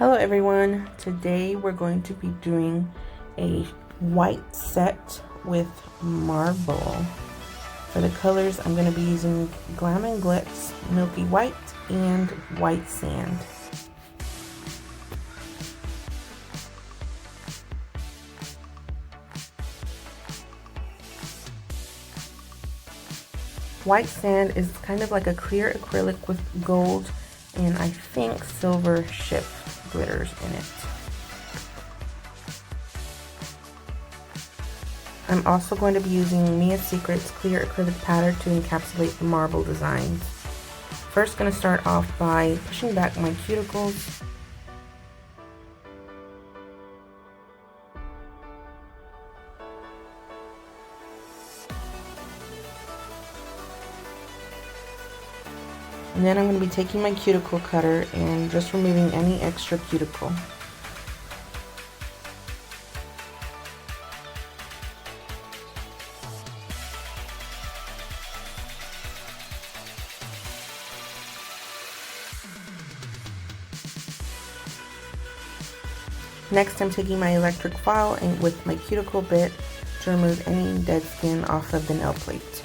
Hello everyone, today we're going to be doing a white set with marble. For the colors I'm going to be using Glam and Glitz, Milky White, and White Sand. White sand is kind of like a clear acrylic with gold and I think silver ship glitters in it. I'm also going to be using Mia Secret's clear acrylic powder to encapsulate the marble designs. First, going to start off by pushing back my cuticles. And then I'm going to be taking my cuticle cutter and just removing any extra cuticle. Next, I'm taking my electric file and with my cuticle bit to remove any dead skin off of the nail plate.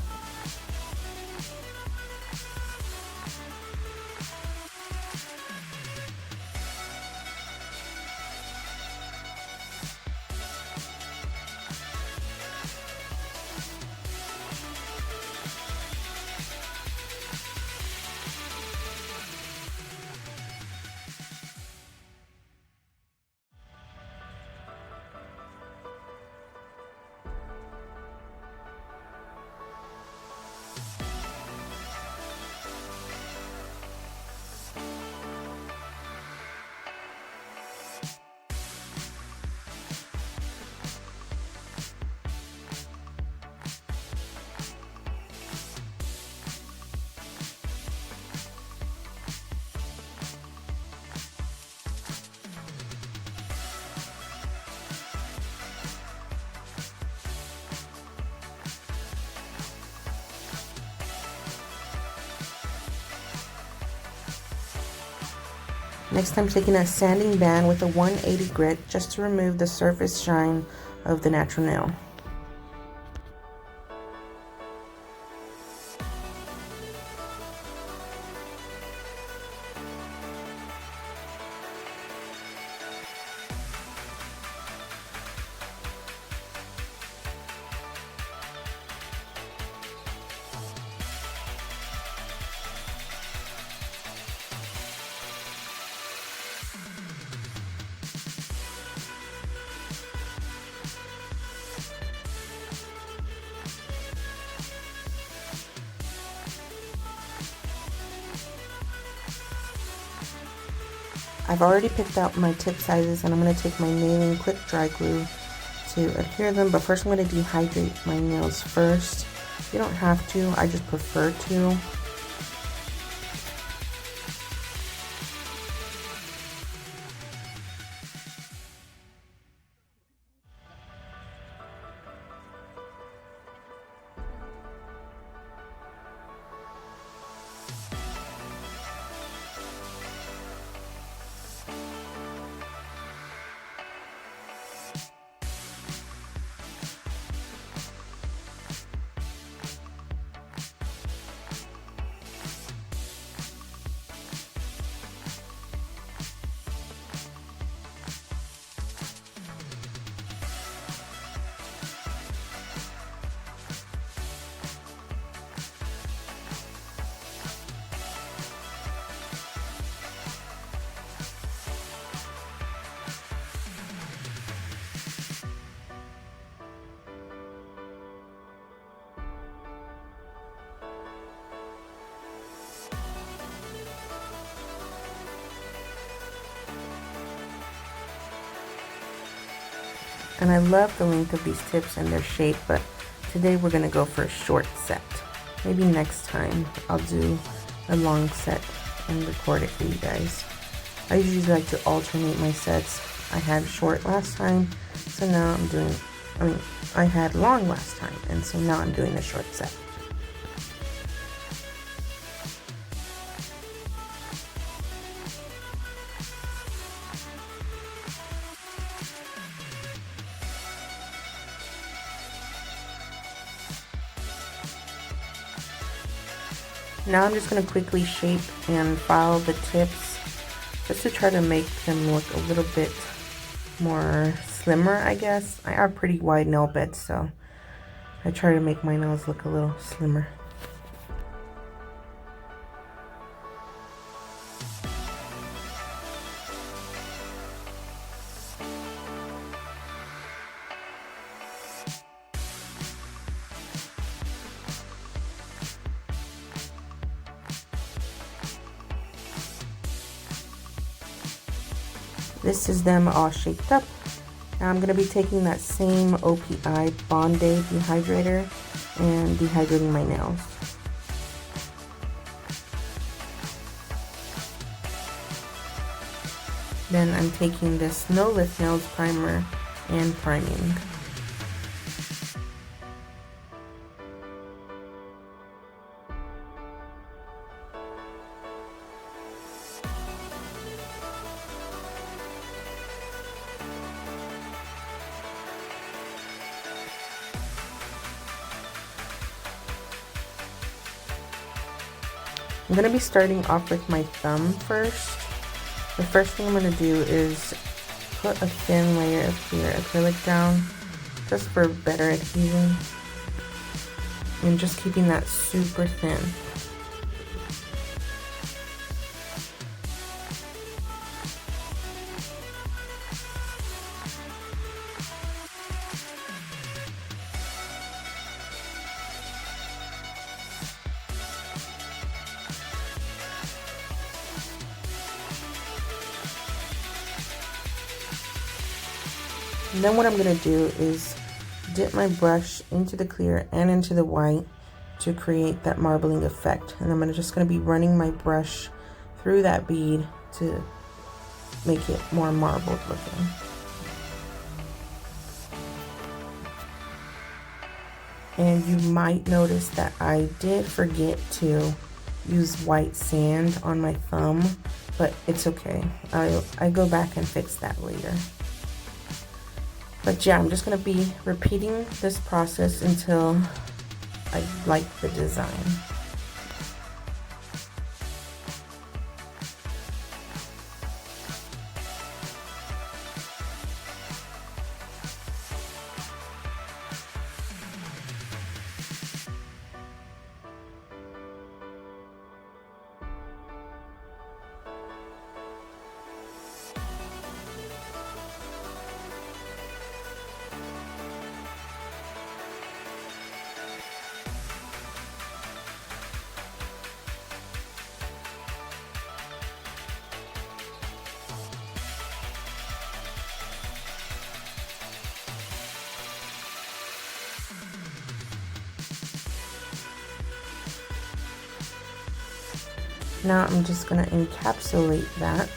Next, I'm taking a sanding band with a 180 grit just to remove the surface shine of the natural nail. I've already picked out my tip sizes and I'm going to take my nailing quick dry glue to adhere them, but first I'm going to dehydrate my nails first. You don't have to, I just prefer to. And I love the length of these tips and their shape, but today we're going to go for a short set. Maybe next time I'll do a long set and record it for you guys. I usually like to alternate my sets. I had short last time, so now I'm doing, I had long last time, and so now I'm doing a short set. Now I'm just going to quickly shape and file the tips just to try to make them look a little bit more slimmer, I guess. I have pretty wide nail beds, so I try to make my nails look a little slimmer. This is them all shaped up. Now I'm going to be taking that same OPI Bond-Aid dehydrator and dehydrating my nails. Then I'm taking this No Lift Nails primer and priming. I'm going to be starting off with my thumb first. The first thing I'm going to do is put a thin layer of clear acrylic down just for better adhesion. And just keeping that super thin. And then what I'm going to do is dip my brush into the clear and into the white to create that marbling effect. And I'm just going to be running my brush through that bead to make it more marbled looking. And you might notice that I did forget to use white sand on my thumb, but it's okay. I go back and fix that later. But yeah, I'm just going to be repeating this process until I like the design. Now I'm just going to encapsulate that.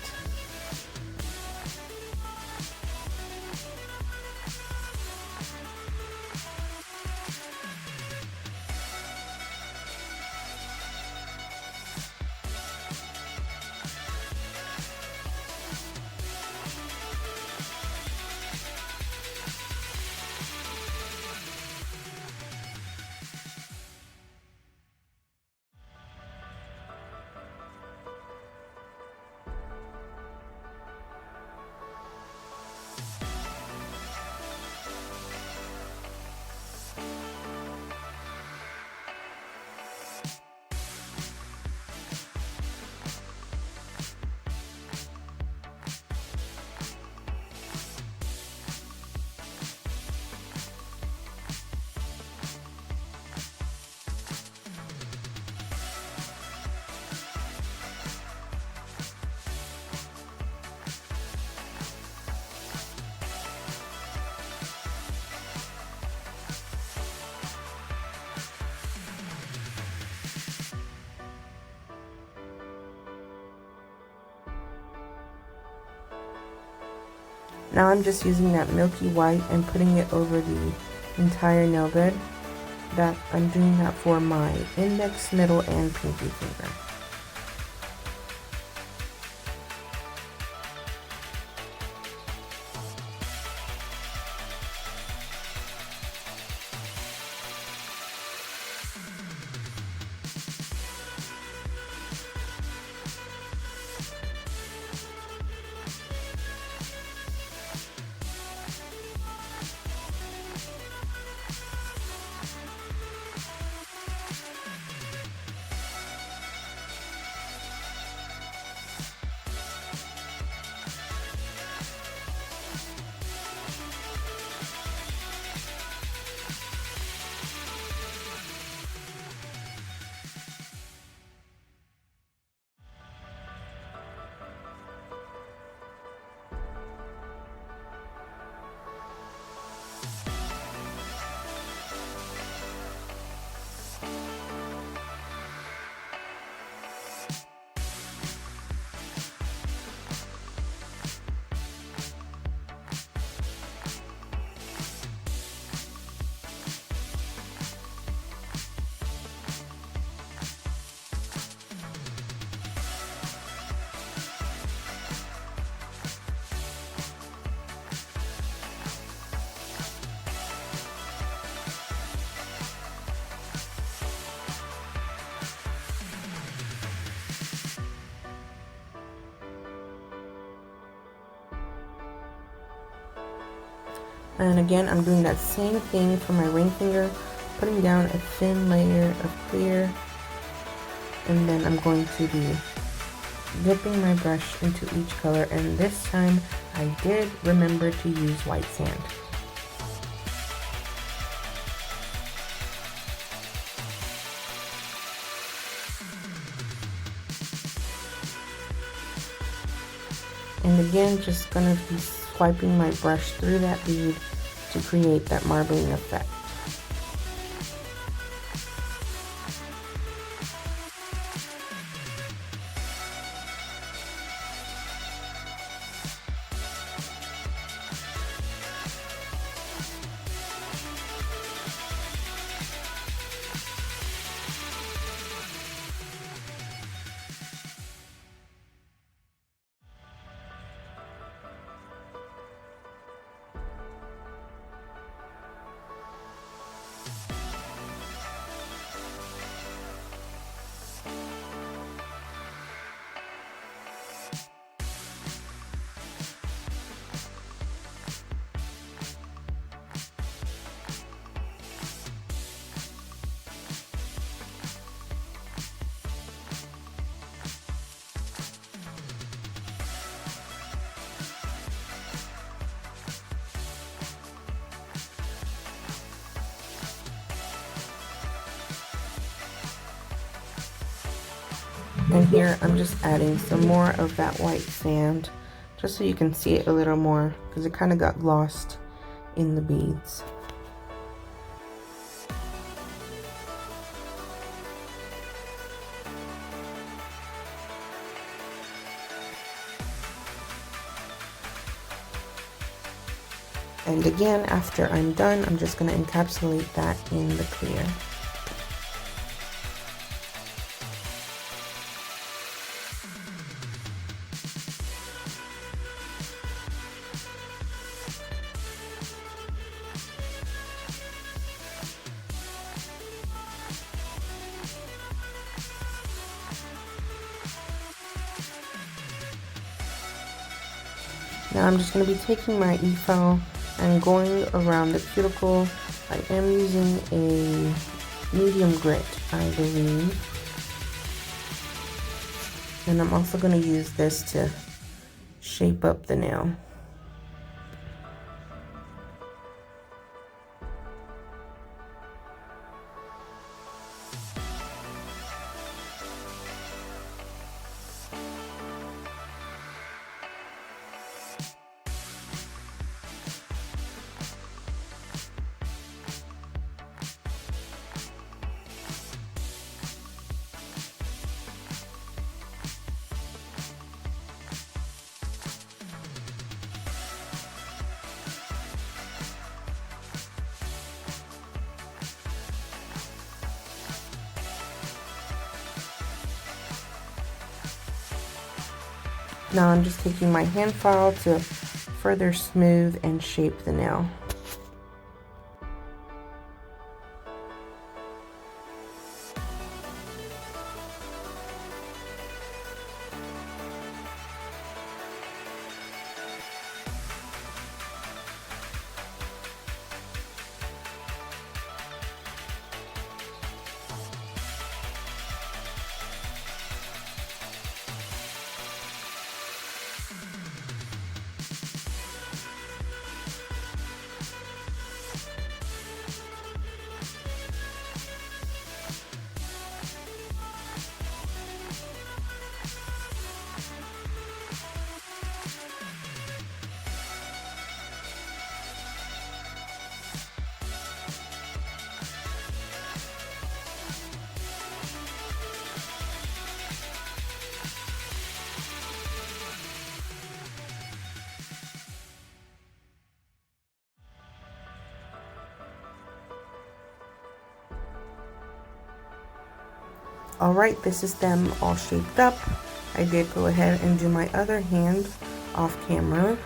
Now I'm just using that milky white and putting it over the entire nail bed. That I'm doing that for my index, middle, and pinky finger. And again, I'm doing that same thing for my ring finger, putting down a thin layer of clear, and then I'm going to be dipping my brush into each color, and this time I did remember to use white sand. And again, just gonna be swiping my brush through that bead to create that marbling effect. And here I'm just adding some more of that white sand, just so you can see it a little more, because it kind of got lost in the beads. And again, after I'm done, I'm just going to encapsulate that in the clear. Now I'm just going to be taking my e-file and going around the cuticle. I am using a medium grit, I believe. And I'm also going to use this to shape up the nail. Now I'm just taking my hand file to further smooth and shape the nail. Alright, this is them all shaped up. I did go ahead and do my other hand off camera.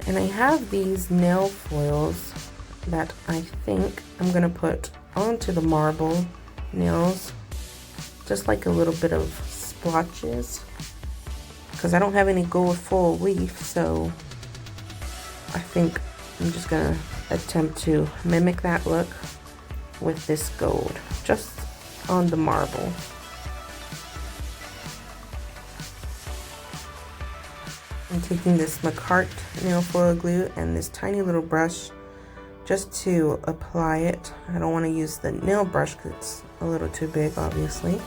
And I have these nail foils that I think I'm going to put onto the marble nails. Just like a little bit of splotches. Because I don't have any gold foil leaf, so I think I'm just gonna attempt to mimic that look with this gold, just on the marble. I'm taking this Makkart nail foil glue and this tiny little brush just to apply it. I don't want to use the nail brush because it's a little too big, obviously.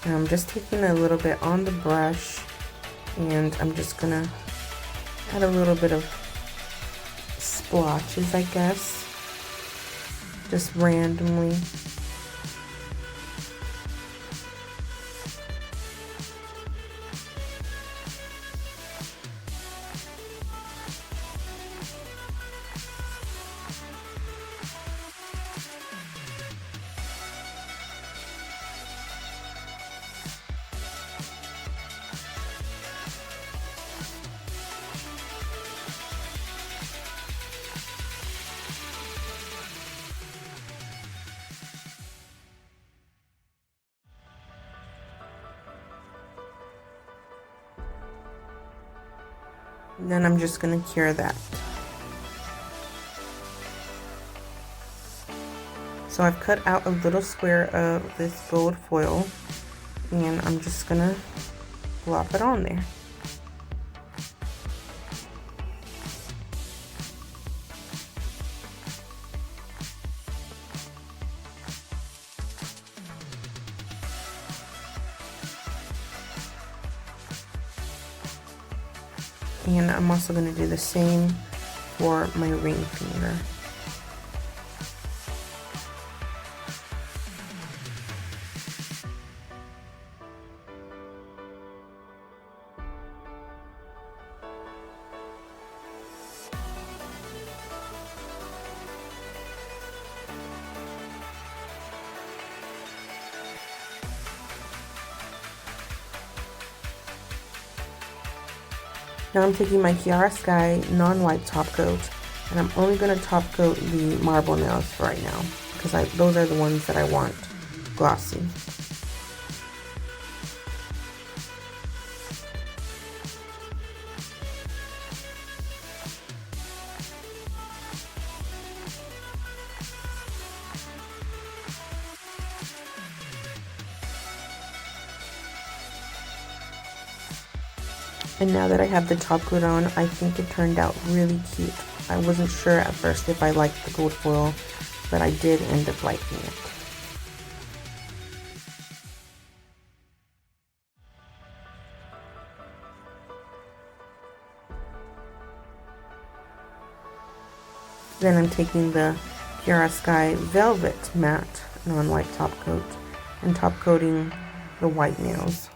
And I'm just taking a little bit on the brush, and I'm just gonna add a little bit of splotches, I guess, just randomly. And then I'm just gonna cure that. So I've cut out a little square of this gold foil, and I'm just gonna glop it on there. And I'm also going to do the same for my ring finger. Now I'm taking my Kiara Sky non-white top coat, and I'm only going to top coat the marble nails for right now, because those are the ones that I want glossy. And now that I have the top coat on, I think it turned out really cute. I wasn't sure at first if I liked the gold foil, but I did end up liking it. Then I'm taking the Kiara Sky Velvet Matte non-white top coat and top coating the white nails.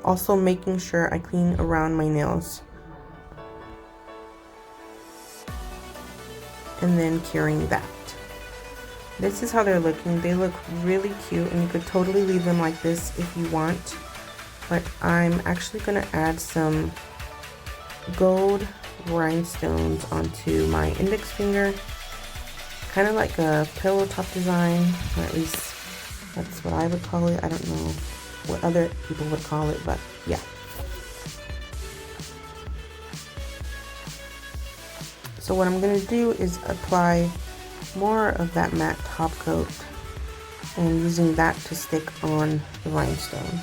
Also making sure I clean around my nails. And then curing that. This is how they're looking. They look really cute, and you could totally leave them like this if you want. But I'm actually gonna add some gold rhinestones onto my index finger. Kind of like a pillow top design, or at least that's what I would call it. I don't know what other people would call it, but yeah. So what I'm going to do is apply more of that matte top coat and using that to stick on the rhinestones.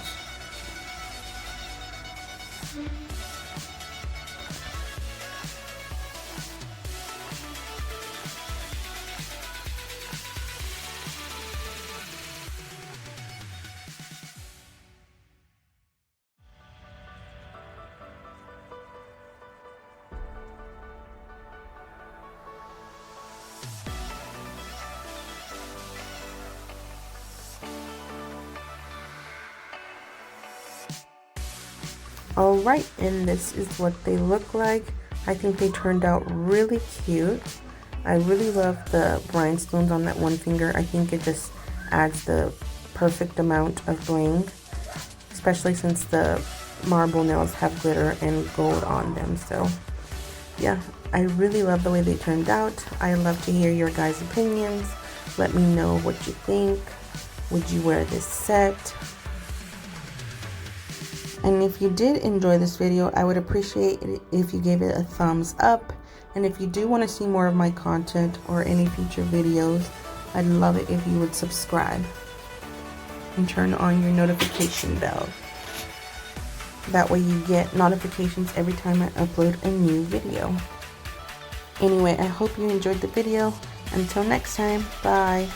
Alright, and this is what they look like. I think they turned out really cute. I really love the rhinestones on that one finger. I think it just adds the perfect amount of bling, especially since the marble nails have glitter and gold on them. So yeah, I really love the way they turned out. I love to hear your guys' opinions. Let me know what you think. Would you wear this set? And if you did enjoy this video, I would appreciate it if you gave it a thumbs up. And if you do want to see more of my content or any future videos, I'd love it if you would subscribe and turn on your notification bell. That way you get notifications every time I upload a new video. Anyway, I hope you enjoyed the video. Until next time, bye.